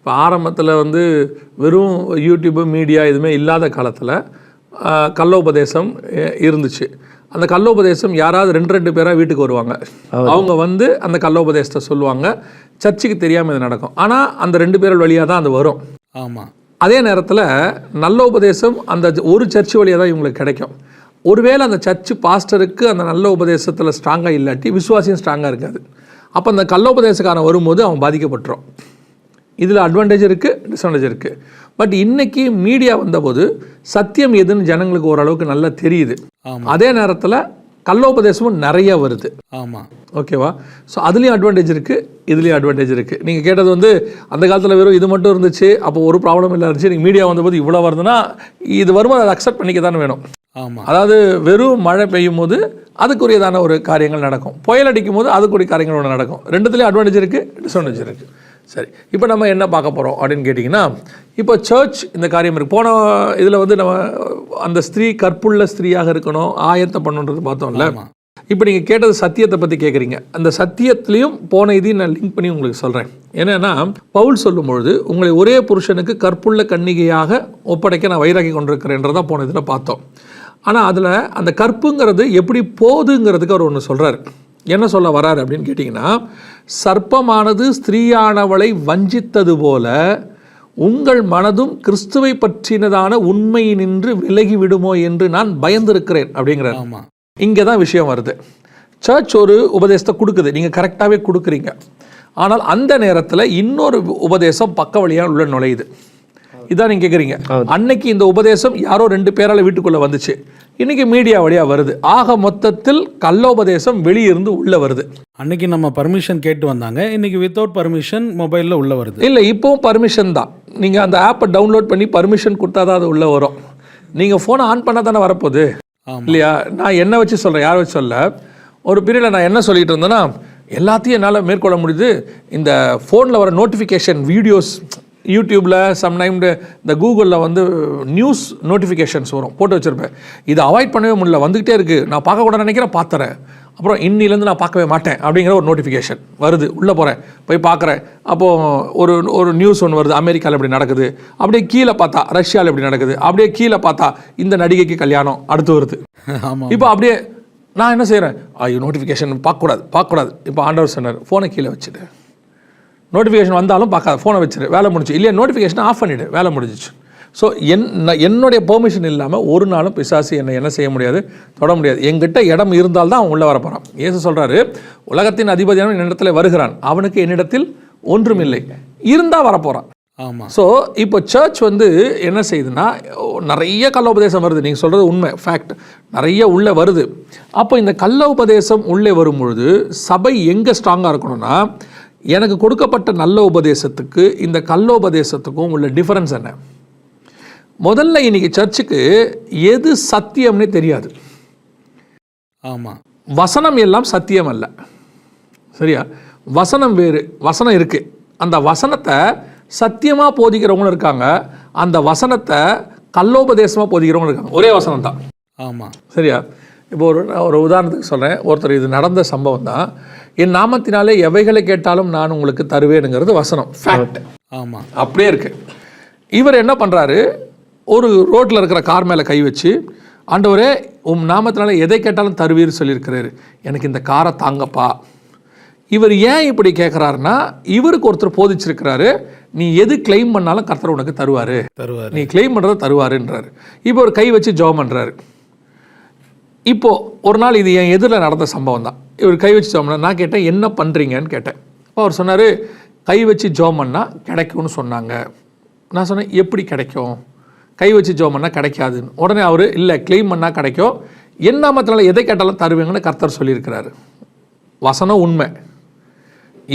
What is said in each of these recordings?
இப்போ ஆரம்பத்தில் வந்து வெறும் யூடியூப்பு மீடியா எதுவுமே இல்லாத காலத்தில் கள்ளோபதேசம் இருந்துச்சு. அந்த கள்ளோபதேசம் யாராவது 2 பேராக வீட்டுக்கு வருவாங்க. அவங்க வந்து அந்த கள்ளோபதேசத்தை சொல்லுவாங்க. சர்ச்சுக்கு தெரியாமல் இது நடக்கும். ஆனால் அந்த 2 பேர்கள் வழியாக தான் அது வரும். ஆமாம். அதே நேரத்தில் நல்ல உபதேசம் அந்த ஒரு சர்ச் வழியாக தான் இவங்களுக்கு கிடைக்கும். ஒருவேளை அந்த சர்ச்சு பாஸ்டருக்கு அந்த நல்ல உபதேசத்தில் ஸ்ட்ராங்காக இல்லாட்டி விசுவாசியும் ஸ்ட்ராங்காக இருக்காது. அப்போ அந்த கள்ளோபதேசக்காரன் வரும்போது அவன் பாதிக்கப்பட்டுரும். இதில் அட்வான்டேஜ் இருக்குது, டிஸ்அட்வான்டேஜ் இருக்குது. பட் இன்றைக்கி மீடியா வந்தபோது சத்தியம் எதுன்னு ஜனங்களுக்கு ஓரளவுக்கு நல்லா தெரியுது. அதே நேரத்தில் கள்ளோபதேசமும் நிறைய வருது. ஆமாம், ஓகேவா? ஸோ அதுலேயும் அட்வான்டேஜ் இருக்குது, இதுலேயும் அட்வான்டேஜ் இருக்குது. நீங்கள் கேட்டது வந்து அந்த காலத்தில் வெறும் இது மட்டும் இருந்துச்சு, அப்போ ஒரு ப்ராப்ளம் இல்லை இருந்துச்சு. நீங்கள் மீடியா வந்தபோது இவ்வளோ வருதுன்னா இது வரும்போது அதை அக்செப்ட் பண்ணிக்க தானே வேணும். ஆமாம். அதாவது வெறும் மழை பெய்யும் போது அதுக்குரியதான ஒரு காரியங்கள் நடக்கும், புயல் அடிக்கும் போது அதுக்குரிய காரியங்கள் ஒன்று நடக்கும். ரெண்டுத்துலேயும் அட்வான்டேஜ் இருக்குது, டிஸ்அட்வான்டேஜ் இருக்குது. சரி, இப்போ நம்ம என்ன பார்க்க போகிறோம் அப்படின்னு கேட்டிங்கன்னா, இப்போ சர்ச் இந்த காரியம் இருக்குது. போன இதில் வந்து நம்ம அந்த ஸ்திரீ கற்புள்ள ஸ்திரீயாக இருக்கணும், ஆயத்தை பண்ணுன்றது பார்த்தோம்ல. இப்போ நீங்கள் கேட்டது சத்தியத்தை பற்றி கேட்குறீங்க. அந்த சத்தியத்துலேயும் போன இதையும் நான் லிங்க் பண்ணி உங்களுக்கு சொல்கிறேன். என்னென்னா, பவுல் சொல்லும்பொழுது உங்களை ஒரே புருஷனுக்கு கற்புள்ள கன்னிகையாக ஒப்படைக்க நான் வைராக்கி கொண்டிருக்கிறேன்றதான் போன இதில் பார்த்தோம். ஆனால் அதில் அந்த கற்புங்கிறது எப்படி போகுதுங்கிறதுக்கு அவர் ஒன்று சொல்கிறார். என்ன சொல்ல வராரு அப்படின்னு கேட்டிங்கன்னா, சர்ப்பமானது ஸ்திரீயானவளை வஞ்சித்தது போல உங்கள் மனதும் கிறிஸ்துவை பற்றினதான உண்மையினின்று விலகி விடுமோ என்று நான் பயந்திருக்கிறேன் அப்படிங்கிறார். ஆமாம். இங்கே தான் விஷயம் வருது. சர்ச் ஒரு உபதேசத்தை கொடுக்குது, நீங்கள் கரெக்டாகவே கொடுக்குறீங்க. ஆனால் அந்த நேரத்தில் இன்னொரு உபதேசம் பக்க வழியாக உள்ள நுழையுது. இதான் நீங்கள் கேட்குறீங்க. அன்னைக்கு இந்த உபதேசம் யாரோ 2 பேரால் வீட்டுக்குள்ளே வந்துச்சு, இன்றைக்கி மீடியா வழியாக வருது. ஆக மொத்தத்தில் கள்ளோபதேசம் வெளியிருந்து உள்ளே வருது. அன்னைக்கு நம்ம பர்மிஷன் கேட்டு வந்தாங்க, இன்றைக்கி வித்தவுட் பர்மிஷன் மொபைலில் உள்ளே வருது. இல்லை, இப்போவும் பர்மிஷன் தான். நீங்கள் அந்த ஆப்பை டவுன்லோட் பண்ணி பர்மிஷன் கொடுத்தா தான் அது உள்ளே வரும். நீங்கள் ஃபோனை ஆன் பண்ணால் தானே வரப்போகுது இல்லையா? நான் என்ன வச்சு சொல்கிறேன், யாரை வச்சு சொல்ல. ஒரு பீரியடில் நான் என்ன சொல்லிட்டு இருந்தேன்னா, எல்லாத்தையும் என்னால் மேற்கொள்ள முடியுது. இந்த ஃபோனில் வர நோட்டிஃபிகேஷன் வீடியோஸ், யூடியூப்பில் சம்டைம் இந்த கூகுளில் வந்து நியூஸ் நோட்டிஃபிகேஷன்ஸ் வரும், போட்டு வச்சுருப்பேன். இதை அவாய்ட் பண்ணவே முடியல, வந்துக்கிட்டே இருக்குது. நான் பார்க்கக்கூட நினைக்கிறேன், பார்த்துறேன். அப்புறம் இன்னிலேருந்து நான் பார்க்கவே மாட்டேன் அப்படிங்கிற ஒரு நோட்டிஃபிகேஷன் வருது. உள்ளே போகிறேன், போய் பார்க்குறேன். அப்போது ஒரு நியூஸ் ஒன்று வருது, அமெரிக்காவில் இப்படி நடக்குது. அப்படியே கீழே பார்த்தா ரஷ்யாவில் இப்படி நடக்குது. அப்படியே கீழே பார்த்தா இந்த நடிகைக்கு கல்யாணம் அடுத்து வருது. இப்போ அப்படியே நான் என்ன செய்கிறேன், ஐயோ நோட்டிஃபிகேஷன் பார்க்கக்கூடாது. இப்போ ஆண்டவர் சொன்னார், ஃபோனை கீழே வச்சுட்டு, நோட்டிஃபிகேஷன் வந்தாலும் பார்க்காத, ஃபோனை வச்சுரு, வேலை முடிச்சு. இல்லையா, நோட்டிஃபிகேஷனை ஆஃப் பண்ணிவிடு, வேலை முடிஞ்சிச்சு. ஸோ என்னுடைய பெர்மிஷன் இல்லாமல் ஒரு நாளும் பிசாசு என்னை என்ன செய்ய முடியாது, தொட முடியாது. என்கிட்ட இடம் இருந்தால்தான் அவன் உள்ளே வரப்போகிறான். இயேசு சொல்கிறாரு, உலகத்தின் அதிபதியான என்னிடத்தில் வருகிறான், அவனுக்கு என்னிடத்தில் ஒன்றுமில்லை, இருந்தால் வரப்போகிறான். ஆமாம். ஸோ இப்போ சர்ச் வந்து என்ன செய்யுதுன்னா, நிறைய கள்ள உபதேசம் வருது. நீங்கள் சொல்கிறது உண்மை, ஃபேக்ட், நிறைய உள்ளே வருது. அப்போ இந்த கள்ள உபதேசம் உள்ளே வரும் பொழுது சபை எங்கே ஸ்ட்ராங்காக இருக்கணும்னா, எனக்கு கொடுக்கப்பட்ட நல்ல உபதேசத்துக்கு இந்த கள்ளோபதேசத்துக்கும் உள்ள டிஃபரன்ஸ் என்ன? முதல்ல இன்னைக்கு சர்ச்சுக்கு எது சத்தியம்னே தெரியாது. ஆமாம். வசனம் எல்லாம் சத்தியம் அல்ல, சரியா? வசனம் வேறு, வசனம் இருக்குது. அந்த வசனத்தை சத்தியமாக போதிக்கிறவங்களும் இருக்காங்க, அந்த வசனத்தை கள்ளோபதேசமாக போதிக்கிறவங்களும் இருக்காங்க. ஒரே வசனம் தான். ஆமாம், சரியா? இப்போ ஒரு உதாரணத்துக்கு சொல்கிறேன். ஒருத்தர், இது நடந்த சம்பவம் தான், என் நாமத்தினாலே எவைகளை கேட்டாலும் நான் உங்களுக்கு தருவேனுங்கிறது வசனம், ஃபேக்ட். ஆமாம், அப்படியே இருக்கு. இவர் என்ன பண்ணுறாரு, ஒரு ரோட்டில் இருக்கிற கார் மேலே கை வச்சு, ஆண்டவரே நாமத்தினால எதை கேட்டாலும் தருவீர் சொல்லியிருக்கிறாரு, எனக்கு இந்த காரை தாங்கப்பா. இவர் ஏன் இப்படி கேட்குறாருன்னா, இவருக்கு ஒருத்தர் போதிச்சிருக்கிறாரு, நீ எது கிளைம் பண்ணாலும் கர்த்தர் உனக்கு தருவார், நீ கிளைம் பண்ணுறதை தருவாருன்றாரு. இப்போ ஒரு கை வச்சு ஜெபம் பண்ணுறாரு. இப்போது ஒரு நாள், இது என் எதிரில் நடந்த சம்பவம் தான். இவர் கை வச்சு ஜெபம் பண்ண, நான் கேட்டேன் என்ன பண்ணுறீங்கன்னு கேட்டேன். அப்போ அவர் சொன்னார், கை வச்சு ஜெபம் பண்ணால் கிடைக்கும்னு சொன்னாங்க. நான் சொன்னேன், எப்படி கிடைக்கும், கை வச்சு ஜெபம் பண்ணால் கிடைக்காதுன்னு. உடனே அவர், இல்லை கிளைம் பண்ணால் கிடைக்கும், என் நாமத்தினால எதை கேட்டாலும் தருவேங்கன்னு கர்த்தர் சொல்லியிருக்கிறாரு. வசனம் உண்மை.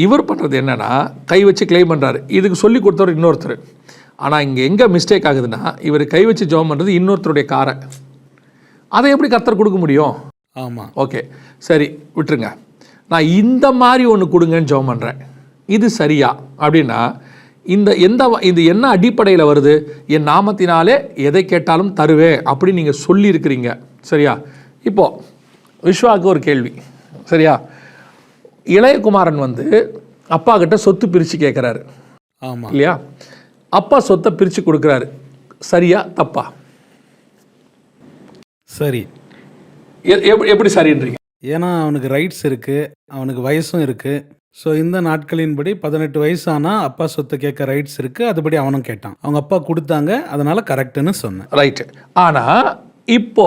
இவர் பண்ணுறது என்னென்னா, கை வச்சு கிளைம் பண்ணுறாரு. இதுக்கு சொல்லி கொடுத்தவர் இன்னொருத்தர். ஆனால் இங்கே எங்கே மிஸ்டேக் ஆகுதுன்னா, இவர் கை வச்சு ஜெபம் பண்ணுறது இன்னொருத்தருடைய காரை. அதை எப்படி கர்த்தர் கொடுக்க முடியும்? ஆமாம், ஓகே சரி விட்டுருங்க, நான் இந்த மாதிரி ஒன்று கொடுங்கன்னு ஜெபம் பண்ணுறேன், இது சரியா அப்படின்னா, இது என்ன அடிப்படையில் வருது? என் நாமத்தினாலே எதை கேட்டாலும் தருவேன் அப்படின்னு நீங்கள் சொல்லியிருக்கிறீங்க, சரியா? இப்போது விஸ்வாவுக்கு ஒரு கேள்வி, சரியா? இளையகுமாரன் வந்து அப்பா கிட்ட சொத்து பிரித்து கேட்குறாரு. ஆமாம். இல்லையா? அப்பா சொத்தை பிரித்து கொடுக்குறாரு, சரியா தப்பா? சரி. எப்படி சரின்றீங்க? ஏன்னா அவனுக்கு ரைட்ஸ் இருக்குது, அவனுக்கு வயசும் இருக்குது. ஸோ இந்த நாட்களின்படி 18 வயசு ஆனால் அப்பா சொத்தை கேட்க ரைட்ஸ் இருக்குது. அதுபடி அவனும் கேட்டான். அவங்க அப்பா கொடுத்தாங்க, அதனால் கரெக்டுன்னு சொன்னேன். ரைட்டு. ஆனால் இப்போ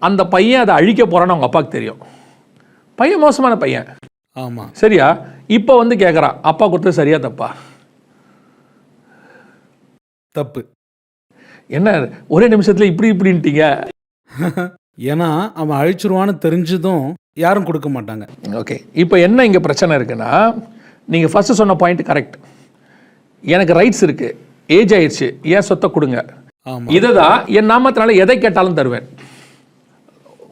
அந்த பையன் அதை அழிக்க போகிறான்னு அவங்க அப்பாவுக்கு தெரியும். பையன் மோசமான பையன். ஆமாம். சரியா? இப்போ வந்து கேட்குறான், அப்பா கொடுத்தது சரியா தப்பா? தப்பு. என்ன ஒரே நிமிஷத்தில் இப்படின்ட்டீங்க? ஏன்னா அவன் அழிச்சிருவான்னு தெரிஞ்சதும் யாரும் கொடுக்க மாட்டாங்க. ஓகே, இப்போ என்ன இங்கே பிரச்சனை இருக்குன்னா, நீங்கள் ஃபஸ்ட்டு சொன்ன பாயிண்ட் கரெக்ட். எனக்கு ரைட்ஸ் இருக்குது, ஏஜ் ஆயிடுச்சு, ஏன் சொத்தை கொடுங்க. இதை தான் என் நாமத்தினால எதை கேட்டாலும் தருவேன்.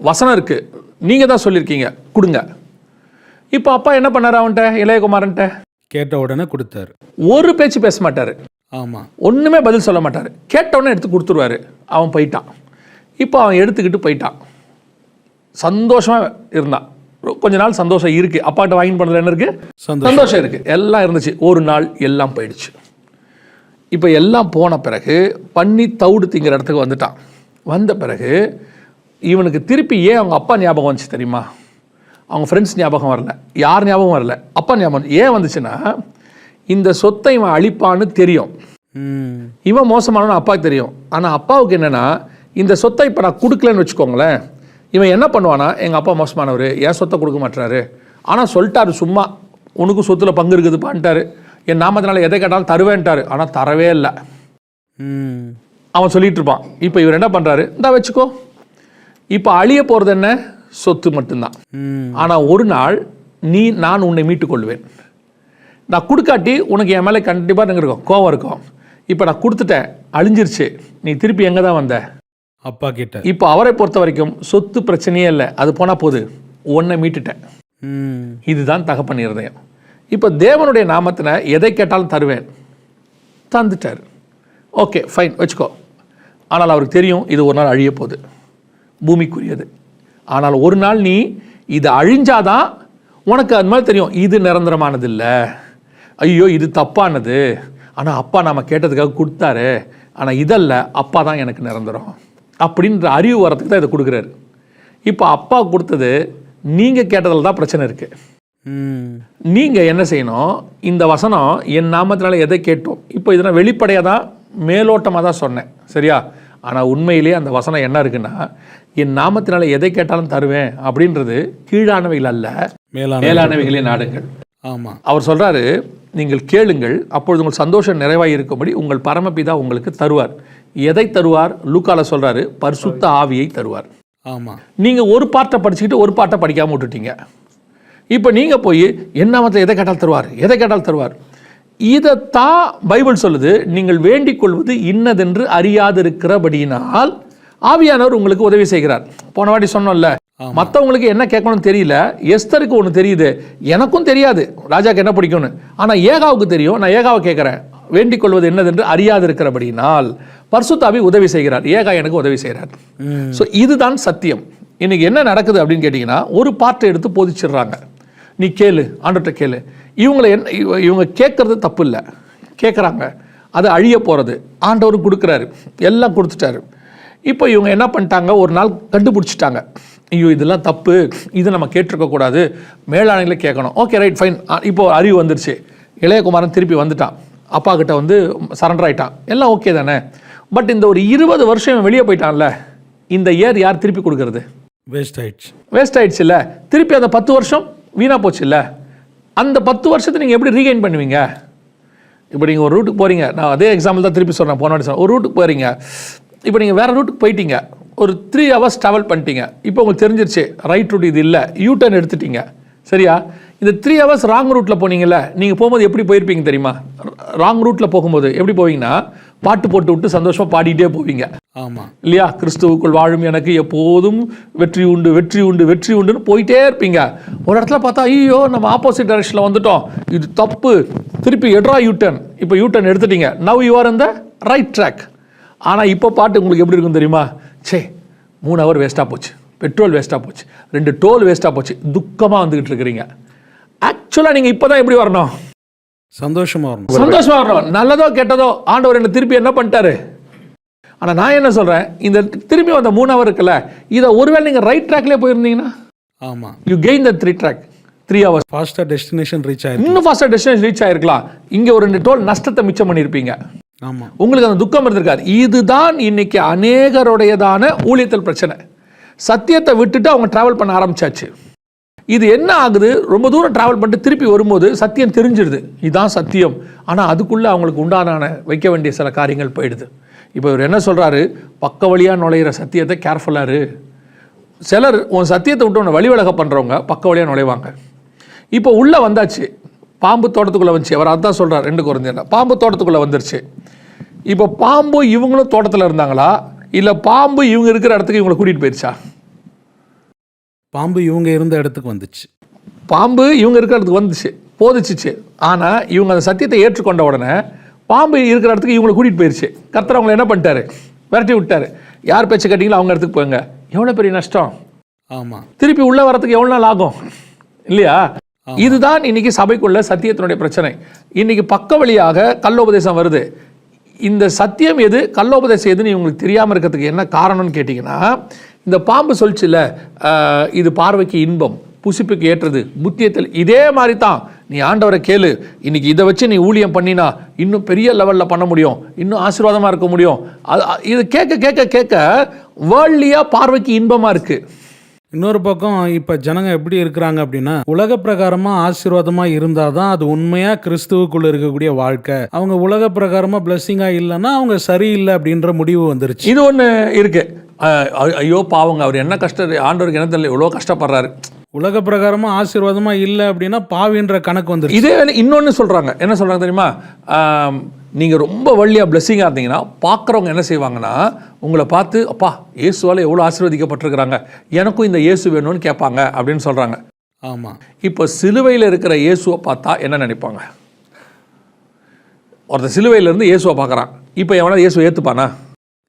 வசனம் இருக்குது, நீங்கள் தான் சொல்லியிருக்கீங்க கொடுங்க. இப்போ அப்பா என்ன பண்ணார் அவன்கிட்ட, இளையகுமாரன்ட்ட? கேட்ட உடனே கொடுத்தாரு. ஒரு பேச்சு பேச மாட்டார். ஆமாம். ஒன்றுமே பதில் சொல்ல மாட்டார். கேட்டவுடனே எடுத்து கொடுத்துருவாரு. அவன் போயிட்டான். இப்போ அவன் எடுத்துக்கிட்டு போயிட்டான். சந்தோஷமாக இருந்தான். கொஞ்ச நாள் சந்தோஷம் இருக்குது. அப்பாட்ட வாங்கி பண்ணல என்ன இருக்குது? சந்தோஷம் இருக்குது, எல்லாம் இருந்துச்சு. ஒரு நாள் எல்லாம் போயிடுச்சு. இப்போ எல்லாம் போன பிறகு பண்ணி தவிடு திங்கிற இடத்துக்கு வந்துட்டான். வந்த பிறகு இவனுக்கு திருப்பி ஏன் அவங்க அப்பா ஞாபகம் வந்துச்சு தெரியுமா? அவங்க ஃப்ரெண்ட்ஸ் ஞாபகம் வரல, யார் ஞாபகம் வரல, அப்பா ஞாபகம். ஏன் வந்துச்சுன்னா, இந்த சொத்தை இவன் அழிப்பான்னு தெரியும். இவன் மோசமானவன் அப்பாவுக்கு தெரியும். ஆனால் அப்பாவுக்கு என்னென்னா, இந்த சொத்தை இப்போ நான் கொடுக்கலன்னு வச்சுக்கோங்களேன், இவன் என்ன பண்ணுவானா, எங்கள் அப்பா மோசமானவர், என் சொத்தை கொடுக்க மாட்டாரு, ஆனால் சொல்லிட்டாரு சும்மா, உனக்கும் சொத்துல பங்கு இருக்குதுப்பான்ட்டாரு, என் நாமத்தினால எதை கேட்டாலும் தருவேன்ட்டாரு, ஆனால் தரவே இல்லை. அவன் சொல்லிட்டு இருப்பான். இப்போ இவர் என்ன பண்ணுறாரு, இந்தா வச்சுக்கோ. இப்போ அழிய போகிறது என்ன, சொத்து மட்டும்தான். ஆனால் ஒரு நாள் நான் உன்னை மீட்டுக் கொள்வேன். நான் கொடுக்காட்டி உனக்கு என் மேலே கண்டிப்பாக இருக்கும், கோவம் இருக்கும். இப்போ நான் கொடுத்துட்டேன், அழிஞ்சிருச்சு, நீ திருப்பி எங்கே தான் வந்த? அப்பா கிட்ட. இப்போ அவரை பொறுத்த வரைக்கும் சொத்து பிரச்சனையே இல்லை, அது போனால் போது, உன்னை மீட்டுட்டேன். இதுதான் தகப்பன் இருதயம். இப்போ தேவனுடைய நாமத்தின எதை கேட்டாலும் தருவேன், தந்துட்டார். ஓகே ஃபைன் வச்சுக்கோ. ஆனால் அவருக்கு தெரியும் இது ஒரு நாள் அழிய போகுது, பூமிக்குரியது. ஆனால் ஒரு நாள் நீ இது அழிஞ்சாதான் உனக்கு அது மாதிரி தெரியும், இது நிரந்தரமானது இல்லை, ஐயோ இது தப்பானது, ஆனால் அப்பா நம்ம கேட்டதுக்காக கொடுத்தாரு, ஆனால் இதல்ல, அப்பா தான் எனக்கு நிரந்தரம் அப்படின்ற அறிவு வரத்துக்கு தான் இதை கொடுக்குறாரு. இப்போ அப்பா கொடுத்தது நீங்கள் கேட்டதில் தான் பிரச்சனை இருக்குது. நீங்கள் என்ன செய்யணும், இந்த வசனம் என் நாமத்தினால எதை கேட்டோம், இப்போ இதை நான் வெளிப்படையாக தான் மேலோட்டமாக தான் சொன்னேன், சரியா? ஆனால் உண்மையிலேயே அந்த வசனம் என்ன இருக்குன்னா, என் நாமத்தினால எதை கேட்டாலும் தருவேன் அப்படின்றது கீழானவைகள் அல்ல, மேலானவைகளே நாடுங்கள். ஆமாம். அவர் சொல்கிறாரு, நீங்கள் கேளுங்கள், அப்பொழுது உங்கள் சந்தோஷம் நிறைவாக இருக்கும்படி உங்கள் பரமபிதா உங்களுக்கு தருவார். எதை தருவார்? லூக்கால சொல்கிறாரு, பரிசுத்த ஆவியை தருவார். ஆமாம். நீங்கள் ஒரு பாட்டை படிச்சுக்கிட்டு ஒரு பாட்டை படிக்காமல் விட்டுட்டீங்க. இப்போ நீங்கள் போய் என் நாமத்தில் எதை கேட்டால் தருவார், எதை கேட்டால் தருவார், இதைத்தான் பைபிள் சொல்லுது. நீங்கள் வேண்டிக் கொள்வது இன்னதென்று அறியாதிருக்கிறபடியினால் ஆவியானவர் உங்களுக்கு உதவி செய்கிறார். போன வாட்டி சொன்னோம்ல, மற்றவங்களுக்கு என்ன கேட்கணும்னு தெரியல, எஸ்தருக்கு ஒன்று தெரியுது, எனக்கும் தெரியாது ராஜாக்கு என்ன பிடிக்கும்னு, ஆனால் ஏகாவுக்கு தெரியும், நான் ஏகாவை கேட்குறேன். வேண்டிக் கொள்வது என்னதென்று அறியாதிருக்கிறபடியினால் பரிசுத்த ஆவி உதவி செய்கிறார், ஏகா எனக்கு உதவி செய்கிறார். ஸோ இதுதான் சத்தியம். இன்னைக்கு என்ன நடக்குது அப்படின்னு கேட்டிங்கன்னா, ஒரு பாட்டை எடுத்து போதிச்சிடுறாங்க, நீ கேளு, ஆண்டவர்கிட்ட கேளு. இவங்க கேட்கறது தப்பு இல்லை, கேட்குறாங்க, அது அழிய போகிறது, ஆண்டவர் கொடுக்குறாரு, எல்லாம் கொடுத்துட்டாரு. இப்போ இவங்க என்ன பண்ணிட்டாங்க, ஒரு நாள் கண்டுபிடிச்சிட்டாங்க, ஐயோ இதெல்லாம் தப்பு, இது நம்ம கேட்டிருக்கக்கூடாது, மேலாணைகளை கேட்கணும். Okay right fine. இப்போது அறிவு வந்துருச்சு, இளையகுமாரன் திருப்பி வந்துட்டான், அப்பா கிட்ட வந்து சரண்டர் ஆகிட்டான், எல்லாம் ஓகே தானே. பட் இந்த ஒரு 20 வருஷம் வெளியே போயிட்டான்ல, இந்த இயர் யார் திருப்பி கொடுக்கறது? வேஸ்ட் ஆயிடுச்சு இல்லை, திருப்பி அந்த 10 வருஷம் வீணாக போச்சு இல்லை. அந்த 10 வருஷத்தை நீங்கள் எப்படி ரீகெயின் பண்ணுவீங்க? இப்போ நீங்கள் ஒரு ரூட்டுக்கு போகிறீங்க, நான் அதே எக்ஸாம்பிள் தான் திருப்பி சொல்கிறேன், போன வாட்டி ஒரு ரூட்டுக்கு போகிறீங்க, இப்போ நீங்கள் வேறு ரூட்டுக்கு போயிட்டீங்க, ஒரு 3 hours ட்ராவல் பண்ணிட்டீங்க, இப்போ உங்களுக்கு தெரிஞ்சிருச்சு ரைட் ரூட் இது இல்லை, யூ-டர்ன் எடுத்துட்டீங்க, சரியா? இந்த 3 hours ராங் ரூட்டில் போனீங்கல்ல, நீங்கள் போகும்போது எப்படி போயிருப்பீங்க தெரியுமா? ராங் ரூட்டில் போகும்போது எப்படி போவீங்கன்னா, பாட்டு போட்டு விட்டு சந்தோஷமாக பாடிட்டே போவீங்க. ஆமாம் இல்லையா? கிறிஸ்துவுக்குள் வாழும் எனக்கு எப்போதும் வெற்றி உண்டு, வெற்றி உண்டு, வெற்றி உண்டுன்னு போயிட்டே இருப்பீங்க. ஒரு இடத்துல பார்த்தா, ஐயோ நம்ம ஆப்போசிட் டைரக்ஷனில் வந்துட்டோம், இது தப்பு, திருப்பி எட்ரா யூ-டர்ன். இப்போ யூ-டர்ன் எடுத்துட்டீங்க, now you are in the right track. ஆனால் இப்போ பாட்டு உங்களுக்கு எப்படி இருக்கும் தெரியுமா? 3 hour வேஸ்ட்டாக போச்சு, பெட்ரோல் வேஸ்ட்டாக போச்சு, 2 டோல் வேஸ்ட்டாக போச்சு, துக்கமாக வந்துக்கிட்டு இருக்கிறீங்க. ஆக்சுவலாக நீங்கள் இப்போ தான் எப்படி வரணும்? சந்தோஷமா வரணும். சந்தோஷமா வரணும். நல்லதோ கெட்டதோ ஆண்டவர் என்ன திருப்பி என்ன பண்ணிட்டாரு. ஆனா நான் என்ன சொல்றேன், இந்த திரும்பி வந்த 3 hour இருக்குல்ல, இதை ஒருவேளை நீங்க ரைட் ட்ராக்லயே போயிருந்தீங்கன்னா, ஆமா, யூ கெயின் த 3 hours. ஃபாஸ்டா டெஸ்டினேஷன் ரீச் ஆயிருக்கு. இன்னும் ஃபாஸ்டா டெஸ்டினேஷன் ரீச் ஆயிருக்கலாம். இங்க ஒரு 2 டோல் நஷ்டத்தை மிச்சம் பண்ணியிருப்பீங்க. ஆமா, உங்களுக்கு அந்த துக்கம் இருந்திருக்காது. இதுதான் இன்னைக்கு அநேகருடையதான ஊழியத்தில் பிரச்சனை. சத்தியத்தை விட்டுட்டு அவங்க டிராவல் பண்ண ஆரம்பிச்சாச்சு. இது என்ன ஆகுது, ரொம்ப தூரம் டிராவல் பண்ணிட்டு திருப்பி வரும்போது சத்தியம் தெரிஞ்சிடுது, இதுதான் சத்தியம். ஆனால் அதுக்குள்ளே அவங்களுக்கு உண்டான வைக்க வேண்டிய சில காரியங்கள் போயிடுது. இப்போ இவர் என்ன சொல்கிறாரு, பக்க வழியாக நுழையிற சத்தியத்தை கேர்ஃபுல்லாரு. சிலர் உன் சத்தியத்தை விட்டு உன்னை வழி விலக பண்ணுறவங்க பக்க வழியாக நுழைவாங்க. இப்போ உள்ளே வந்தாச்சு, பாம்பு தோட்டத்துக்குள்ளே வந்துச்சு. அவர் அதான் சொல்கிறார் 2 Corinthians, பாம்பு தோட்டத்துக்குள்ளே வந்துருச்சு. இப்போ பாம்பு இவங்களும் தோட்டத்தில் இருந்தாங்களா, இல்லை பாம்பு இவங்க இருக்கிற இடத்துக்கு இவங்களை கூட்டிகிட்டு போயிடுச்சா? பாம்பு இவங்க இருந்த இடத்துக்கு வந்துச்சு. பாம்பு இவங்க இருக்கிற இடத்துக்கு வந்துச்சு, போதிச்சிச்சு. ஆனால் இவங்க அந்த சத்தியத்தை ஏற்றுக்கொண்ட உடனே பாம்பு இருக்கிற இடத்துக்கு இவங்களை கூட்டிகிட்டு போயிடுச்சு. கர்த்தர் அவங்களை என்ன பண்ணிட்டாரு, விரட்டி விட்டாரு. யார் பேச்சு கட்டிங்களோ அவங்க இடத்துக்கு போங்க. எவ்வளோ பெரிய நஷ்டம். ஆமாம், திருப்பி உள்ள வரத்துக்கு எவ்வளோ நாள் ஆகும் இல்லையா? இதுதான் இன்னைக்கு சபைக்குள்ள சத்தியத்தினுடைய பிரச்சனை. இன்னைக்கு பக்க வழியாக கள்ளோபதேசம் வருது. இந்த சத்தியம் எது, கள்ளோபதேசம் எதுன்னு இவங்களுக்கு தெரியாமல் இருக்கிறதுக்கு என்ன காரணம்னு கேட்டிங்கன்னா, இந்த பாம்பு சொல்லிச்சுல, இது பார்வைக்கு இன்பம், புசிப்புக்கு ஏற்றது, புத்தியத்தில். இதே மாதிரி தான் நீ ஆண்டவரை கேளு, இன்னைக்கு இதை வச்சு நீ ஊழியம் பண்ணினா இன்னும் பெரிய லெவலில் பண்ண முடியும், இன்னும் ஆசீர்வாதமாக இருக்க முடியும். இது கேட்க கேட்க கேட்க வேர்ல்ட்லியாக பார்வைக்கு இன்பமாக இருக்குது. இன்னொரு பக்கம் இப்போ ஜனங்க எப்படி இருக்கிறாங்க அப்படின்னா, உலக பிரகாரமாக ஆசீர்வாதமாக இருந்தால் தான் அது உண்மையாக கிறிஸ்துவுக்குள்ளே இருக்கக்கூடிய வாழ்க்கை. அவங்க உலக பிரகாரமாக பிளஸ்ஸிங்காக இல்லைன்னா அவங்க சரியில்லை அப்படின்ற முடிவு வந்துருச்சு. இது ஒன்று இருக்கு. ஐயோ பாவங்க, அவர் என்ன கஷ்டம், ஆண்டவருக்கு என்ன தெரியல, எவ்வளோ கஷ்டப்படுறாரு. உலக பிரகாரமாக ஆசீர்வாதமாக இல்லை அப்படின்னா பாவின்ற கணக்கு வந்துருச்சு. இதே இன்னொன்று சொல்கிறாங்க, என்ன சொல்கிறாங்க தெரியுமா, நீங்கள் ரொம்ப வள்ளியாக பிளெஸ்ஸிங்காக இருந்தீங்கன்னா பார்க்குறவங்க என்ன செய்வாங்கன்னா, உங்களை பார்த்து அப்பா இயேசுவால் எவ்வளோ ஆசீர்வதிக்கப்பட்டிருக்கிறாங்க, எனக்கும் இந்த இயேசு வேணும்னு கேட்பாங்க அப்படின்னு சொல்கிறாங்க. ஆமாம், இப்போ சிலுவையில் இருக்கிற இயேசுவை பார்த்தா என்ன நினைப்பாங்க? ஒருத்தர் சிலுவையிலேருந்து இயேசுவை பார்க்குறான், இப்போ எவனா இயேசுவை ஏற்றுப்பானா?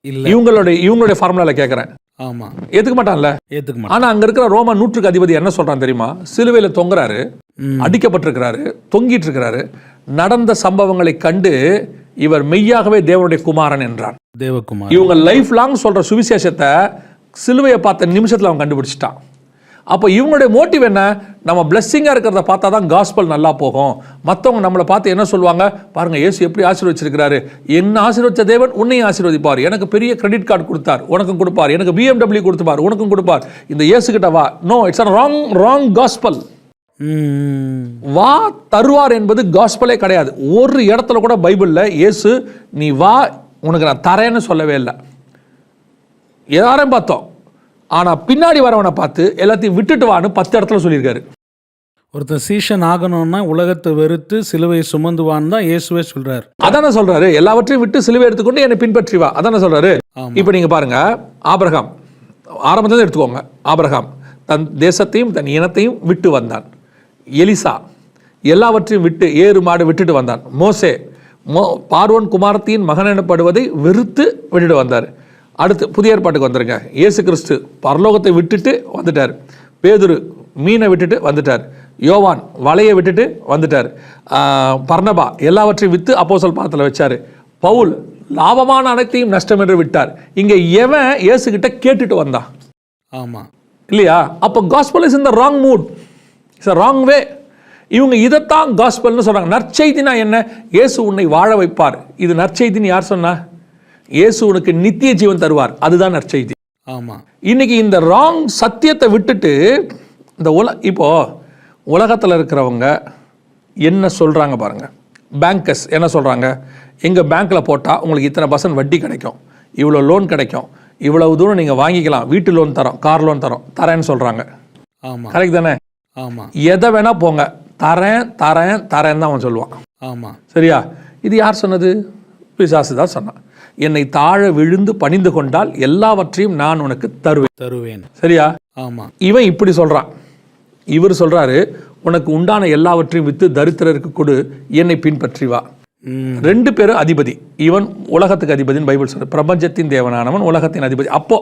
இல்லை. இவங்களுடைய ஃபார்முலாவில் கேட்குறேன். ஆமாம், ஏற்றுக்க மாட்டான்ல. ஏற்றுக்க மாட்டான். ஆனால் அங்கே இருக்கிற ரோமா 100க்கு அதிபதி என்ன சொல்கிறான் தெரியுமா, சிலுவையில் தொங்குறாரு, அடிக்கப்பட்டிருக்கிறாரு, தொங்கிட்டு இருக்கிறாரு, நடந்த சம்பவங்களை கண்டு இவர் மெய்யாகவே தேவனுடைய குமாரன் என்றான். தேவகுமார். இவங்க லைஃப் லாங் சொல்ற சுவிசேஷத்தை சிலுவையை பார்த்த நிமிஷத்தில் அவன் கண்டுபிடிச்சிட்டான். அப்போ இவங்களுடைய மோட்டிவ் என்ன, நம்ம பிளெஸ்ஸிங்காக இருக்கிறத பார்த்தா தான் காஸ்பல் நல்லா போகும். மற்றவங்க நம்மளை பார்த்து என்ன சொல்லுவாங்க, பாருங்க இயேசு எப்படி ஆசீர்வச்சிருக்கிறாரு, என்ன ஆசீர்வச்ச தேவன் உன்னையும் ஆசீர்வதிப்பார், எனக்கு பெரிய கிரெடிட் கார்டு கொடுத்தார் உனக்கும் கொடுப்பார், எனக்கு BMW கொடுத்துப்பார் உனக்கும் கொடுப்பார், இந்த இயேசு கிட்ட வா. No, it's a wrong gospel. வா தருவார் என்பது காஸ்பலே கிடையாது. ஒரு இடத்துல கூட பைபிளில் இயேசு நீ வா உனக்கு நான் தரேன்னு சொல்லவே இல்லை. யாரையும் பார்த்தோம், ஆனால் பின்னாடி வரவனை பார்த்து எல்லாத்தையும் விட்டுட்டு வான்னு 10 இடத்துல சொல்லியிருக்காரு. ஒருத்தர் சீஷன் ஆகணும்னா உலகத்தை வெறுத்து சிலுவை சுமந்துவான்னு தான் இயேசுவே சொல்றாரு. அதான சொல்றாரு, எல்லாவற்றையும் விட்டு சிலுவை எடுத்துக்கொண்டு என்னை பின்பற்றி வா. அதான சொல்றாரு. இப்போ நீங்க பாருங்க, ஆபிரகாம் ஆரம்பத்தில் எடுத்துக்கோங்க. ஆபிரகாம் தன் தேசத்தையும் தன் இனத்தையும் விட்டு வந்தான். எலிசா எல்லாவற்றையும் விட்டு ஏறு மாடு விட்டுட்டு வந்தான். மோசே பார்வோன் குமாரத்தின் மகன் எனப்படுவதை வெறுத்து விட்டுட்டு வந்தார். அடுத்து புதிய ஏற்பாட்டுக்கு வந்துருங்க. இயேசு கிறிஸ்து பரலோகத்தை விட்டுட்டு வந்துட்டார். பேதுரு மீனை விட்டுட்டு வந்துட்டார். யோவான் வலையை விட்டுட்டு வந்துட்டார். பர்னபா எல்லாவற்றையும் விற்று அப்போஸ்தலர் பாதத்தில் வச்சார். பவுல் லாபமான அனைத்தையும் நஷ்டம் என்று விட்டார். இங்கே எவன் இயேசு கிட்ட கேட்டுட்டு வந்தான்? ஆமாம் இல்லையா? அப்போ gospel is in the wrong mood, it's a wrong வே. இவங்க இதைத்தான் காஸ்பல்னு சொல்றாங்க. நற்செய்தினா என்ன? இயேசு உன்னை வாழ வைப்பார். இது நற்செய்தின்னு யார் சொன்னா? இயேசு உனக்கு நித்திய ஜீவன் தருவார், அதுதான் நற்செய்தி. ஆமாம். இன்னைக்கு இந்த ராங் சத்தியத்தை விட்டுட்டு இந்த இப்போ உலகத்தில் இருக்கிறவங்க என்ன சொல்றாங்க பாருங்க. பேங்கர்ஸ் என்ன சொல்றாங்க, எங்க பேங்க்ல போட்டால் உங்களுக்கு இத்தனை % வட்டி கிடைக்கும், இவ்வளோ லோன் கிடைக்கும், இவ்வளவு தூரம் நீங்கள் வாங்கிக்கலாம், வீட்டு லோன் தரோம், கார் லோன் தரேன்னு சொல்றாங்க. ஆமாம், கரெக்ட் தானே? ஆமாம். எதை வேணா போங்க, தரேன் தரேன் தரேன் தான் அவன் சொல்லுவான். ஆமாம். சரியா? இது யார் சொன்னது? பிசாசு தான் சொன்னான். என்னை தாழ விழுந்து பணிந்து கொண்டால் எல்லாவற்றையும் நான் உனக்கு தருவேன். சரியா? ஆமாம். இவன் இப்படி சொல்றான். இவர் சொல்றாரு, உனக்கு உண்டான எல்லாவற்றையும் வித்து தரித்திரருக்கு கொடு, என்னை பின்பற்றி வா. 2 பேரும் அதிபதி. இவன் உலகத்துக்கு அதிபதினு பைபிள் சொல்ற. பிரபஞ்சத்தின் தேவனானவன் உலகத்தின் அதிபதி. அப்போ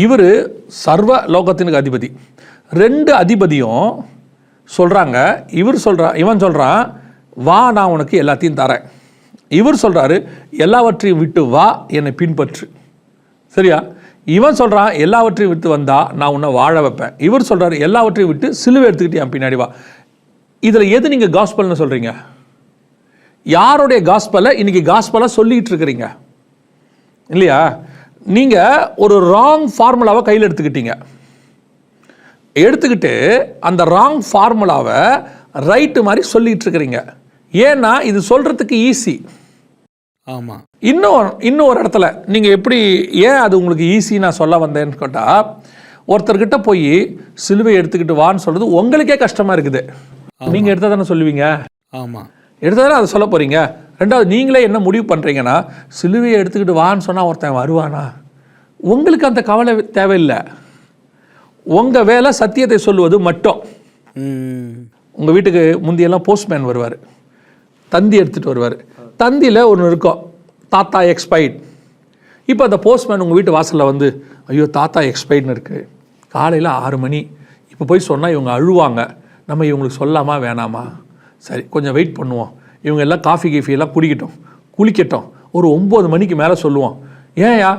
இவர் சர்வ லோகத்தினுக்கு அதிபதி. 2 அதிபதியும் சொல்றாங்க. இவன் சொல்றான், வா நான் உனக்கு எல்லாத்தையும் தரேன். இவர் சொல்கிறாரு எல்லாவற்றையும் விட்டு வா என்னை பின்பற்று. சரியா? இவன் சொல்கிறான் எல்லாவற்றையும் விட்டு வந்தா நான் உன்னை வாழ வைப்பேன். இவர் சொல்கிறாரு எல்லாவற்றையும் விட்டு சிலுவை எடுத்துக்கிட்டு என் பின்னாடி வா. இதில் எது நீங்கள் காஸ்பல்னு சொல்கிறீங்க? யாருடைய காஸ்பலை இன்னைக்கு காஸ்பலாக சொல்லிகிட்டு இருக்கிறீங்க இல்லையா? நீங்கள் ஒரு ராங் ஃபார்முலாவை கையில் எடுத்துக்கிட்டு அந்த ராங் ஃபார்முலாவை ரைட்டு மாதிரி சொல்லிகிட்டு இருக்கிறீங்க. ஏன்னா இது சொல்கிறதுக்கு ஈஸி. ஆமாம். இன்னும் ஒரு இடத்துல நீங்கள் எப்படி ஏன் அது உங்களுக்கு ஈஸி நான் சொல்ல வந்தேன்னு கேட்டால், ஒருத்தர்கிட்ட போய் சிலுவை எடுத்துக்கிட்டு வான்னு சொல்கிறது உங்களுக்கே கஷ்டமாக இருக்குது. நீங்கள் எடுத்தால் தானே சொல்லுவீங்க. ஆமாம், எடுத்தால் தானே அதை சொல்ல போகிறீங்க. ரெண்டாவது நீங்களே என்ன முடிவு பண்ணுறீங்கன்னா, சிலுவையை எடுத்துக்கிட்டு வான்னு சொன்னால் ஒருத்தன் வருவானா? உங்களுக்கு அந்த கவலை தேவையில்லை. உங்கள் வேலை சத்தியத்தை சொல்லுவது மட்டும். உங்கள் வீட்டுக்கு முந்தியெல்லாம் போஸ்ட்மேன் வருவார், தந்தி எடுத்துகிட்டு வருவார். தந்தியில் ஒன்று இருக்கும், தாத்தா எக்ஸ்பைர்ட். இப்போ அந்த போஸ்ட்மேன் உங்கள் வீட்டு வாசலில் வந்து, ஐயோ தாத்தா எக்ஸ்பைர்ட்னு இருக்குது, காலையில் 6 மணி, இப்போ போய் சொன்னால் இவங்க அழுவாங்க, நம்ம இவங்களுக்கு சொல்லாமா வேணாமா? சரி கொஞ்சம் வெயிட் பண்ணுவோம், இவங்க எல்லாம் காஃபி கீஃபியெல்லாம் குடிக்கட்டும், குளிக்கட்டும், ஒரு 9 மணிக்கு மேலே சொல்லுவோம். ஏன்யா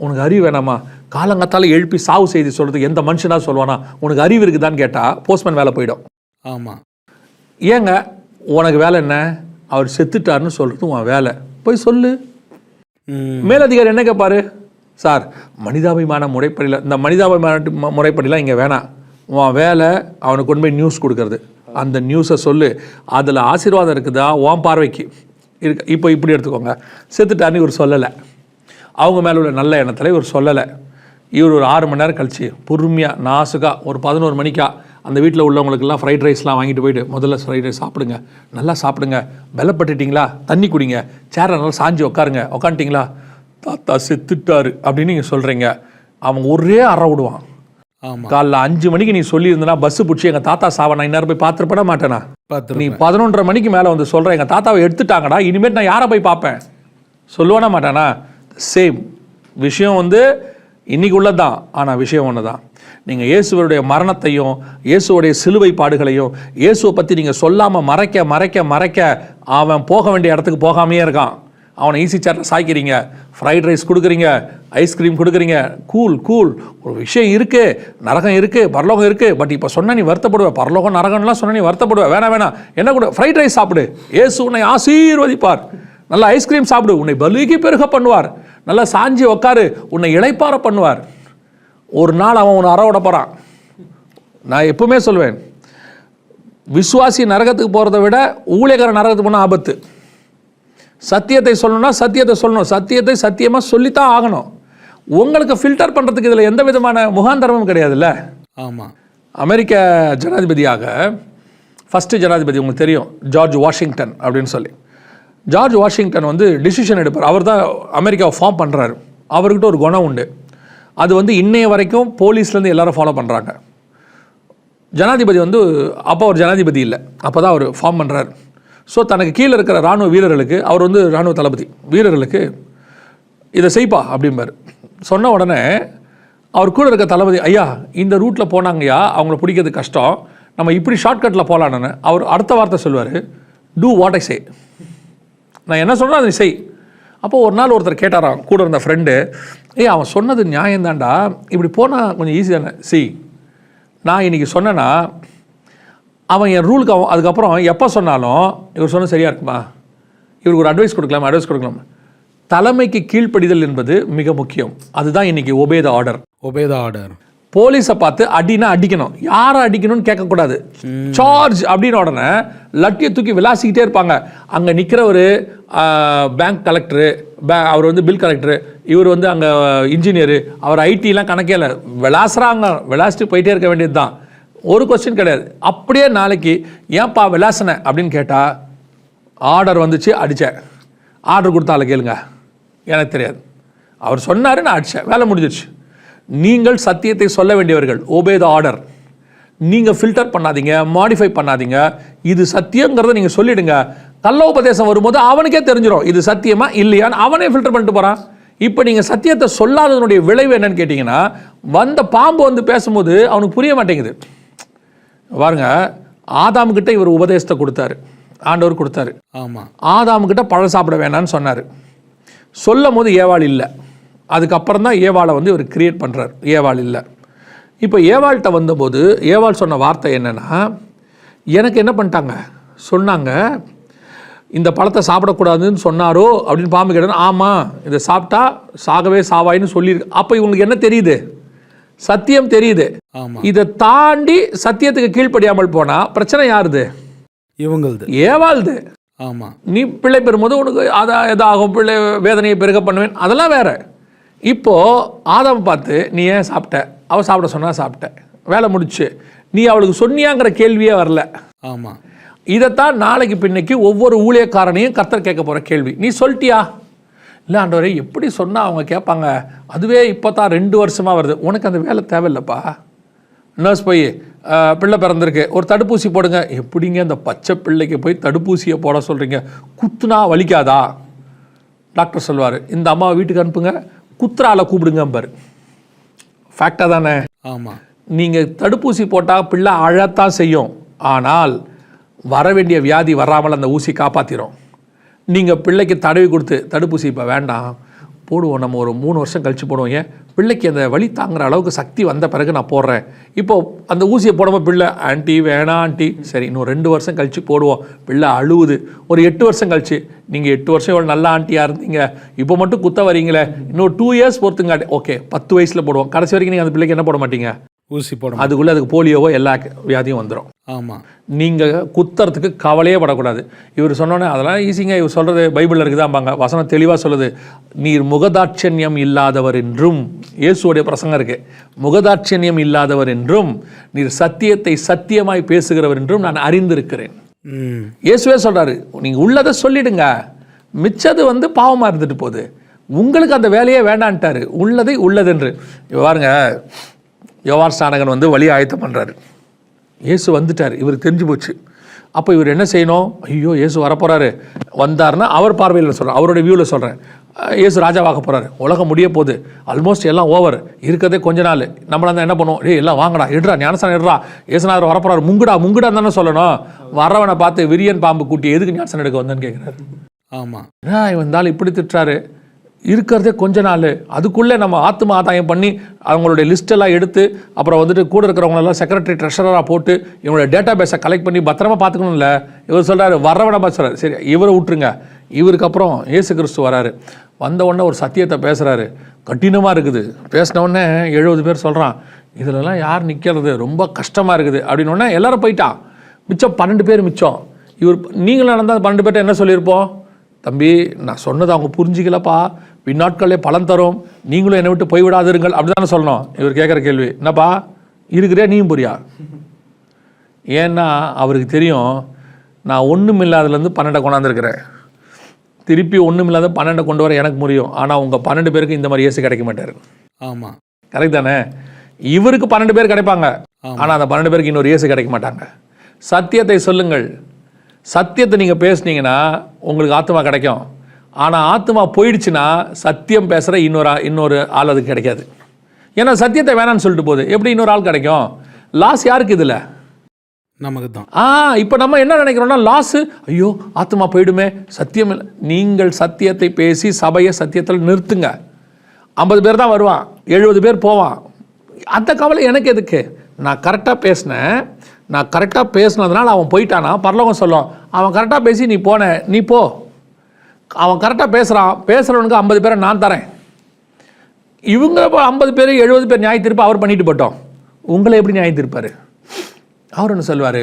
உனக்கு அறிவு வேணாமா? காலங்காத்தால் எழுப்பி சாவு செய்தி சொல்கிறதுக்கு எந்த மனுஷனாக சொல்லுவானா? உனக்கு அறிவு இருக்குதான்னு கேட்டால் போஸ்ட்மேன் வேலை போயிடும். ஆமாம். ஏங்க உனக்கு வேலை என்ன? அவர் செத்துட்டாருன்னு சொல்கிறது உன் வேலை, போய் சொல்லு. மேலதிகாரி என்ன கேட்பாரு? சார் மனிதாபிமான முறைப்படியில், இந்த மனிதாபிமான முறைப்படிலாம் இங்கே வேணாம், உன் வேலை அவனுக்கு கொண்டு போய் நியூஸ் கொடுக்கறது. அந்த நியூஸை சொல்லு, அதில் ஆசீர்வாதம் இருக்குதா உன் பார்வைக்கு இருக்கு. இப்போ இப்படி எடுத்துக்கோங்க, செத்துட்டாருன்னு இவர் சொல்லலை, அவங்க மேலே உள்ள நல்ல எண்ணத்தில் இவர் சொல்லலை. இவர் ஒரு 6 மணி நேரம் கழிச்சு பொறுமையாக நாசுக்கா ஒரு 11 மணிக்கா அந்த வீட்டில் உள்ளவங்களுக்கெல்லாம் ஃப்ரைட் ரைஸ்லாம் வாங்கிட்டு போயிட்டு, முதல்ல ஃப்ரைட் ரைஸ் சாப்பிடுங்க, நல்லா சாப்பிடுங்க, பலப்பட்டுட்டிங்களா, தண்ணி குடிங்க, சேரை நல்லா சாஞ்சி உக்காந்துட்டிங்களா, தாத்தா செத்துட்டாரு அப்படின்னு நீங்கள் சொல்கிறீங்க. அவங்க ஒரே அற விடுவான். காலைல 5 மணிக்கு நீ சொல்லியிருந்தனா பஸ்ஸு பிடிச்சி எங்கள் தாத்தா சாவை நான் இந்நேரம் போய் பார்த்துருப்பட மாட்டேனா? நீ 11:30 மணிக்கு மேலே வந்து சொல்கிறேன் எங்கள் தாத்தாவை எடுத்துட்டாங்கடா, இனிமேல் நான் யாரை போய் பார்ப்பேன் சொல்லுவானா மாட்டானா? சேம் விஷயம் வந்து இன்றைக்கி உள்ளது தான். ஆனால் விஷயம் ஒன்று தான், நீங்கள் இயேசுவருடைய மரணத்தையும் இயேசுவோடைய சிலுவை பாடுகளையும் இயேசுவை பற்றி நீங்கள் சொல்லாமல் மறைக்க மறைக்க மறைக்க அவன் போக வேண்டிய இடத்துக்கு போகாமையே இருக்கான். அவனை ஈஸி சேரில் சாய்க்கிறீங்க, ஃப்ரைட் ரைஸ் கொடுக்குறீங்க, ஐஸ்கிரீம் கொடுக்குறீங்க, கூல் கூல். ஒரு விஷயம் இருக்குது, நரகம் இருக்குது, பரலோகம் இருக்குது. பட் இப்போ சொன்னால் நீ வருத்தப்படுவ, பரலோகம் நரகம்லாம் சொன்னால் நீ வருத்தப்படுவ. வேணாம் என்ன கூட ஃப்ரைட் ரைஸ் சாப்பிடு, இயேசு உன்னை ஆசீர்வதிப்பார். நல்லா ஐஸ்கிரீம் சாப்பிடு, உன்னை பலுகி பெருக பண்ணுவார். நல்லா சாஞ்சி உக்காரு, உன்னை இளைப்பார பண்ணுவார். ஒரு நாள் அவன் உன்னை அறவிட போகிறான். நான் எப்பவுமே சொல்வேன், விசுவாசி நரகத்துக்கு போகிறத விட ஊழியக்காரன் நரகத்துக்கு போனால் ஆபத்து. சத்தியத்தை சொல்லணும்னா சத்தியத்தை சொல்லணும், சத்தியத்தை சத்தியமாக சொல்லித்தான் ஆகணும். உங்களுக்கு ஃபில்டர் பண்ணுறதுக்கு இதில் எந்த விதமான முகாந்தரமும் கிடையாதுல்ல. ஆமாம். அமெரிக்க ஜனாதிபதியாக ஃபஸ்ட்டு ஜனாதிபதி உங்களுக்கு தெரியும், ஜார்ஜ் வாஷிங்டன் அப்படின்னு சொல்லி. ஜார்ஜ் வாஷிங்டன் வந்து டிசிஷன் எடுப்பார். அவர் தான் அமெரிக்காவை ஃபார்ம் பண்ணுறாரு. அவர்கிட்ட ஒரு குணம் உண்டு, அது வந்து இன்னைய வரைக்கும் போலீஸ்லேருந்து எல்லாரும் ஃபாலோ பண்ணுறாங்க. ஜனாதிபதி வந்து அப்போ ஒரு ஜனாதிபதி இல்லை, அப்போ தான் அவர் ஃபார்ம் பண்ணுறாரு. ஸோ தனக்கு கீழே இருக்கிற இராணுவ வீரர்களுக்கு, அவர் வந்து இராணுவ தளபதி, வீரர்களுக்கு இதை செய்ப்பா அப்படிம்பார். சொன்ன உடனே அவர் கூட இருக்க தளபதி, ஐயா இந்த ரூட்டில் போனாங்கய்யா, அவங்கள பிடிக்கிறது கஷ்டம், நம்ம இப்படி ஷார்ட்கட்டில் போகலான்னு அவர் அடுத்த வார்த்தை சொல்லுவார், டூ வாட் ஐ சே, நான் என்ன சொல்கிறேன் அதை செய். அப்போ ஒரு நாள் ஒருத்தர் கேட்டாராம், கூட இருந்த ஃப்ரெண்டு, அவன் சொன்னது நியாயம்தான்டா, இப்படி போனால் கொஞ்சம் ஈஸி தானே, நான் இன்றைக்கி சொன்னேன்னா அவன் என் ரூலுக்கு அவன் அதுக்கப்புறம் எப்போ சொன்னாலும் இவர் சொன்ன சரியாக இருக்குமா, இவருக்கு ஒரு அட்வைஸ் கொடுக்கலாம். தலைமைக்கு கீழ்ப்படிதல் என்பது மிக முக்கியம். அதுதான் இன்றைக்கி ஒபே த ஆர்டர். போலீஸை பார்த்து அடினா அடிக்கணும், யாரை அடிக்கணும்னு கேட்கக்கூடாது. சார்ஜ் அப்படின்னு உடனே லட்டியை தூக்கி விளாசிக்கிட்டே இருப்பாங்க. அங்கே நிற்கிறவர் பேங்க் கலெக்டரு, அவர் வந்து பில் கலெக்டரு, இவர் வந்து அங்கே இன்ஜினியரு, அவர் ஐடிலாம் கணக்கே இல்லை, விளாசிட்டு போயிட்டே இருக்க வேண்டியது தான், ஒரு கொஸ்டின் கிடையாது. அப்படியே நாளைக்கு ஏன்ப்பா விளாசனை அப்படின்னு கேட்டால், ஆர்டர் வந்துச்சு அடித்தேன், ஆர்டர் கொடுத்தால கேளுங்க, எனக்கு தெரியாது, அவர் சொன்னார் நான் அடித்தேன், வேலை முடிஞ்சிடுச்சு. நீங்கள் சத்தியத்தை சொல்ல வேண்டியவர்கள், ஒபே த ஆர்டர். நீங்கள் ஃபில்டர் பண்ணாதீங்க, மாடிஃபை பண்ணாதீங்க, இது சத்தியங்கிறத நீங்கள் சொல்லிவிடுங்க. கள்ள உபதேசம் வரும்போது அவனுக்கே தெரிஞ்சிடும் இது சத்தியமா இல்லையான்னு, அவனே ஃபில்டர் பண்ணிட்டு போகிறான். இப்போ நீங்கள் சத்தியத்தை சொல்லாததனுடைய விளைவு என்னன்னு கேட்டிங்கன்னா, வந்த பாம்பு வந்து பேசும்போது அவனுக்கு புரிய மாட்டேங்குது. பாருங்க, ஆதாம்கிட்ட இவர் உபதேசத்தை கொடுத்தாரு, ஆண்டவர் கொடுத்தாரு. ஆமாம். ஆதாமுக்கிட்ட பழம் சாப்பிட வேணான்னு சொன்னார். சொல்லும் போது ஏவாள் இல்லை. அதுக்கப்புறம் தான் ஏவாளை வந்து இவர் கிரியேட் பண்ணுறார். ஏவாள் இல்லை. இப்போ ஏவாள்கிட்ட வந்தபோது ஏவாள் சொன்ன வார்த்தை என்னென்னா, எனக்கு என்ன பண்ணிட்டாங்க சொன்னாங்க, இந்த பழத்தை சாப்பிடக்கூடாதுன்னு சொன்னாரோ அப்படின்னு பாம்பு கேட்டேன். ஆமாம், இதை சாப்பிட்டா சாகவே சாவாயின்னு சொல்லியிருக்கு. அப்போ இவங்களுக்கு என்ன தெரியுது? சத்தியம் தெரியுது. இதை தாண்டி சத்தியத்துக்கு கீழ்ப்படியாமல் போனால் பிரச்சனை யாருது? இவங்களது, ஏவாள்து. ஆமாம். நீ பிள்ளை பெறும்போது உனக்கு அதான் எதாகும், பிள்ளை வேதனையை பெருக பண்ணுவேன், அதெல்லாம் வேற. இப்போது ஆதாம் பார்த்து நீ ஏன் சாப்பிட்ட, அவள் சாப்பிட சொன்னா சாப்பிட்ட, வேலை முடிச்சு. நீ அவளுக்கு சொன்னியாங்கிற கேள்வியே வரல. ஆமாம். இதைத்தான் நாளைக்கு பின்னைக்கு ஒவ்வொரு ஊழியக்காரனையும் கர்த்தர் கேட்க போகிற கேள்வி. நீ சொல்லிட்டியா? இல்லை ஆண்டவரே, எப்படி சொன்னால் அவங்க கேட்பாங்க, அதுவே இப்போ தான் 2 வருஷமாக வருது. உனக்கு அந்த வேலை தேவையில்லைப்பா. நர்ஸ் போய் பிள்ளை பிறந்திருக்கு, ஒரு தடுப்பூசி போடுங்க. எப்படிங்க அந்த பச்சை பிள்ளைக்கு போய் தடுப்பூசியை போட சொல்கிறீங்க? குத்துனா வலிக்காதா? டாக்டர் சொல்வார், இந்த அம்மாவை வீட்டுக்கு அனுப்புங்க, குத்துறால கூப்பிடுங்கம்பார். ஃபேக்டாக தானே? ஆமாம். நீங்கள் தடுப்பூசி போட்டால் பிள்ளை அழத்தான் செய்யும், ஆனால் வர வேண்டிய வியாதி வராமல் அந்த ஊசி காப்பாற்றிடும். நீங்கள் பிள்ளைக்கு தடவி கொடுத்து தடுப்பூசி இப்போ வேண்டாம் போடுவோம், நம்ம ஒரு 3 வருஷம் கழித்து போடுவோம், ஏன் பிள்ளைக்கு அந்த வலி தாங்குற அளவுக்கு சக்தி வந்த பிறகு நான் போடுறேன். இப்போது அந்த ஊசியை போடாமல் பிள்ளை ஆண்டி வேணாம் ஆண்டி, சரி இன்னும் 2 வருஷம் கழித்து போடுவோம், பிள்ளை அழுவுது. ஒரு 8 வருஷம் கழிச்சு, நீங்கள் 8 வருஷம் இவ்வளோ நல்ல ஆண்டியாக இருந்தீங்க, இப்போ மட்டும் குத்த வரீங்களே, இன்னும் 2 இயர்ஸ் பொறுத்துங்க, ஓகே 10 வயசில் போடுவோம். கடைசி வரைக்கும் நீங்கள் அந்த பிள்ளைக்கு என்ன போட மாட்டீங்க? ஊசி போடும். அதுக்குள்ளே அதுக்கு போலியோவோ எல்லா வியாதியும் வந்துடும். ஆமாம். நீங்கள் குத்துறதுக்கு கவலையே படக்கூடாது. இவர் சொன்னோன்னே அதெல்லாம் ஈஸிங்க, இவர் சொல்கிறது பைபிளில் இருக்குதாம்பாங்க. வசனம் தெளிவாக சொல்லுது, நீர் முகதாட்சண்யம் இல்லாதவர் என்றும், இயேசுவோடைய பிரசங்கம் இருக்குது, முகதாட்சண்யம் இல்லாதவர் என்றும் நீர் சத்தியத்தை சத்தியமாய் பேசுகிறவர் என்றும் நான் அறிந்திருக்கிறேன். இயேசுவே சொல்கிறாரு, நீங்கள் உள்ளதை சொல்லிடுங்க, மிச்சது வந்து பாவமாக இருந்துட்டு போகுது, உங்களுக்கு அந்த வேலையே வேண்டான்ட்டாரு. உள்ளதை உள்ளதென்று. பாருங்க, யோவான் ஸ்நானகன் வந்து வழி ஆயத்தம் பண்ணுறாரு. இயேசு வந்துட்டார், இவருக்கு தெரிஞ்சு போச்சு. அப்போ இவர் என்ன செய்யணும்? ஐயோ இயேசு வரப்போகிறாரு, வந்தார்னா அவர் பார்வையில் சொல்கிறேன், அவருடைய வியூவில் சொல்கிறேன், இயேசு ராஜாவாக போகிறாரு, உலகம் முடிய போகுது, ஆல்மோஸ்ட் எல்லாம் ஓவர், இருக்கிறதே கொஞ்ச நாள். நம்மளாம் தான் என்ன பண்ணுவோம்? எல்லாம் வாங்கடா, எடுறா ஞானசானம் எடுறா, இயேசுநாதர் வரப்போகிறாரு, முங்குடா தானே சொல்லணும். வரவனை பார்த்து விரியன் பாம்பு கூட்டி எதுக்கு ஞானசானம் எடுக்க வந்தேன்னு கேட்குறாரு. ஆமாம். இவன் இப்படி திட்டுறாரு, இருக்கிறதே கொஞ்ச நாள், அதுக்குள்ளே நம்ம ஆத்ம ஆதாயம் பண்ணி அவங்களுடைய லிஸ்ட்டெல்லாம் எடுத்து அப்புறம் வந்துட்டு கூட இருக்கிறவங்களெல்லாம் செக்ரட்டரி ட்ரெஷராக போட்டு இவங்களுடைய டேட்டா பேஸை கலெக்ட் பண்ணி பத்திரமா பார்த்துக்கணும்ல. இவர் சொல்கிறாரு, வரவனை பார்த்து சொல்கிறார், சரி இவரை விட்டுருங்க. இவருக்கு அப்புறம் இயேசு கிறிஸ்து வராரு. வந்த உடனே ஒரு சத்தியத்தை பேசுகிறாரு, கடினமாக இருக்குது. பேசின உடனே 70 பேர் சொல்கிறான், இதிலெல்லாம் யார் நிற்கிறது, ரொம்ப கஷ்டமாக இருக்குது அப்படின்னோடனே எல்லாரும் போயிட்டான். மிச்சம் 12 பேர் மிச்சம். இவர் நீங்களும் நடந்தால் 12 பேர்ட்ட என்ன சொல்லியிருப்போம்? தம்பி நான் சொன்னது அவங்க புரிஞ்சிக்கலப்பா, பின்னாட்களே பலன் தரும், நீங்களும் என்னை விட்டு போய்விடாதீர்கள் அப்படி தானே சொல்லணும். இவர் கேட்குற கேள்வி என்னப்பா, இருக்கிறே நீயும் புரியா? ஏன்னா அவருக்கு தெரியும், நான் ஒன்றும் இல்லாததுலேருந்து 12 கொண்டாந்துருக்கிறேன், திருப்பி ஒன்றும் இல்லாத 12 கொண்டு வர எனக்கு முடியும். ஆனால் உங்கள் 12 பேருக்கு இந்த மாதிரி இயேசு கிடைக்க மாட்டார். ஆமாம், கரெக்ட் தானே? இவருக்கு 12 பேர் கிடைப்பாங்க, ஆனால் அந்த 12 பேருக்கு இன்னொரு இயேசு கிடைக்க மாட்டாங்க. சத்தியத்தை சொல்லுங்கள். சத்தியத்தை நீங்கள் பேசுனீங்கன்னா உங்களுக்கு ஆத்மா கிடைக்கும். ஆனால் ஆத்மா போயிடுச்சுன்னா சத்தியம் பேசுகிற இன்னொரு ஆள் அதுக்கு கிடைக்காது. ஏன்னா சத்தியத்தை வேணான்னு சொல்லிட்டு போகுது, எப்படி இன்னொரு ஆள் கிடைக்கும்? லாஸ் யாருக்கு இதில்? நமக்கு தான். இப்போ நம்ம என்ன நினைக்கிறோம்னா, லாஸு, ஐயோ ஆத்மா போயிடுமே, சத்தியம் இல்லை. நீங்கள் சத்தியத்தை பேசி சபையை சத்தியத்தில் நிறுத்துங்க. 50 பேர் தான் வருவான், 70 பேர் போவான், அந்த கவலை எனக்கு எதுக்கு? நான் கரெக்டாக பேசினேன், நான் கரெக்டாக பேசினதுனால அவன் போயிட்டானா பரலோகம் சொல்லும், அவன் கரெக்டாக பேசி நீ போன, நீ போ. அவன் கரெக்டாக பேசுகிறவனுக்கு 50 பேரை நான் தரேன். இவங்க 50 பேர் 70 பேர் நியாய தீர்ப்பு அவர் பண்ணிட்டு போட்டோம், உங்களை எப்படி நியாய தீர்ப்பார்? அவர் ஒன்று சொல்லுவார்,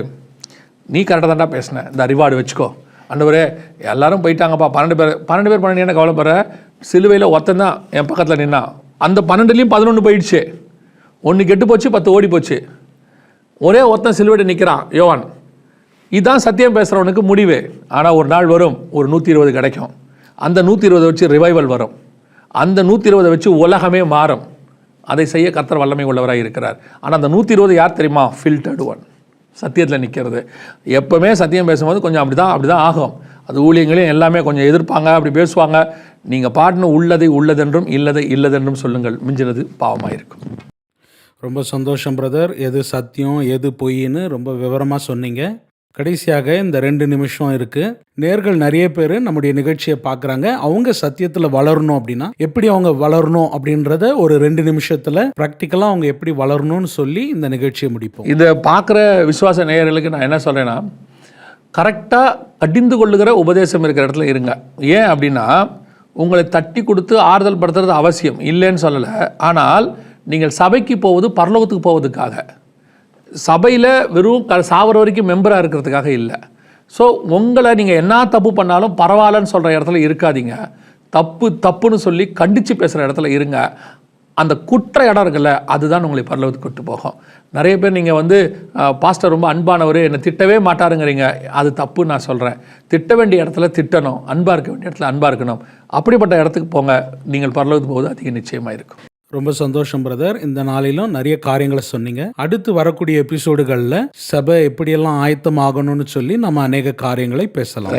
நீ கரெக்டாக தான்டா பேசினேன், இந்த ரிவார்டு வச்சுக்கோ. ஆண்டவரே எல்லாரும் போயிட்டாங்கப்பா, 12 பேர் பண்ணி என்ன கவலைப்படுற? சிலுவையில் ஒருத்தன் தான் என் பக்கத்தில் நின்னா, அந்த 12லையும் 11 போயிடுச்சு, 1 கெட்டு போச்சு, 10 ஓடி போச்சு, ஒரே ஒருத்தன் சிலுவையில் நிற்கிறான், யோவான். இதுதான் சத்தியம் பேசுகிறவனுக்கு முடிவு. ஆனால் ஒரு நாள் வரும், ஒரு 120 கிடைக்கும். அந்த 120 வச்சு ரிவைவல் வரும். அந்த 120 வச்சு உலகமே மாறும். அதை செய்ய கர்த்தர் வல்லமை உள்ளவராக இருக்கிறார். ஆனால் அந்த 120 யார் தெரியுமா? ஃபில்டர்டு ஒன், சத்தியத்தில் நிற்கிறது. எப்போவுமே சத்தியம் பேசும்போது கொஞ்சம் அப்படி தான் ஆகும். அது ஊழியங்களையும் எல்லாமே கொஞ்சம் எதிர்ப்பாங்க, அப்படி பேசுவாங்க. நீங்கள் பாட்டுன்னு உள்ளதை உள்ளதென்றும் இல்லதை இல்லதென்றும் சொல்லுங்கள், மிஞ்சினது பாவமாக இருக்கும். ரொம்ப சந்தோஷம் பிரதர். எது சத்தியம் எது பொய்ன்னு ரொம்ப விவரமாக சொன்னீங்க. கடைசியாக இந்த 2 நிமிஷம் இருக்கு. நேர்கள் நிறைய பேர் நம்முடைய நிகழ்ச்சியை பார்க்குறாங்க. அவங்க சத்தியத்தில் வளரணும் அப்படின்னா எப்படி அவங்க வளரணும் அப்படின்றத ஒரு 2 நிமிஷத்தில் ப்ராக்டிக்கலாக அவங்க எப்படி வளரணும்னு சொல்லி இந்த நிகழ்ச்சியை முடிப்போம். இதை பார்க்குற விசுவாச நேயர்களுக்கு நான் என்ன சொல்கிறேன்னா, கரெக்டாக கடிந்து கொள்ளுகிற உபதேசம் இருக்கிற இடத்துல இருங்க. ஏன் அப்படின்னா, உங்களை தட்டி கொடுத்து ஆறுதல் படுத்துறது அவசியம் இல்லைன்னு சொல்லலை. ஆனால் நீங்கள் சபைக்கு போவது பரலோகத்துக்கு போவதுக்காக, சபையில் வெறும் சாவர வரைக்கும் மெம்பராக இருக்கிறதுக்காக இல்லை. ஸோ உங்களை நீங்கள் என்ன தப்பு பண்ணாலும் பரவாயில்லன்னு சொல்கிற இடத்துல இருக்காதீங்க. தப்புன்னு சொல்லி கண்டித்து பேசுகிற இடத்துல இருங்க. அந்த குற்ற இடம் இருக்குல்ல, அதுதான் உங்களை பரலோகத்துக்கு கூட்டு போகும். நிறைய பேர் நீங்கள் பாஸ்டர் ரொம்ப அன்பானவர், என்னை திட்டவே மாட்டாருங்கிறீங்க. அது தப்பு. நான் சொல்கிறேன், திட்ட வேண்டிய இடத்துல திட்டணும், அன்பாக இருக்க வேண்டிய இடத்துல அன்பாக இருக்கணும். அப்படிப்பட்ட இடத்துக்கு போங்க, நீங்கள் பரலோகத்துக்கு போவது அதிக நிச்சயமாக இருக்கும். ரொம்ப சந்தோஷம் பிரதர். இந்த நாளிலும் நிறைய காரியங்களை சொன்னீங்க. அடுத்து வரக்கூடிய எபிசோடுகளில் சபை எப்படியெல்லாம் ஆயத்தம் ஆகணும்னு சொல்லி நம்ம அநேக காரியங்களை பேசலாம்.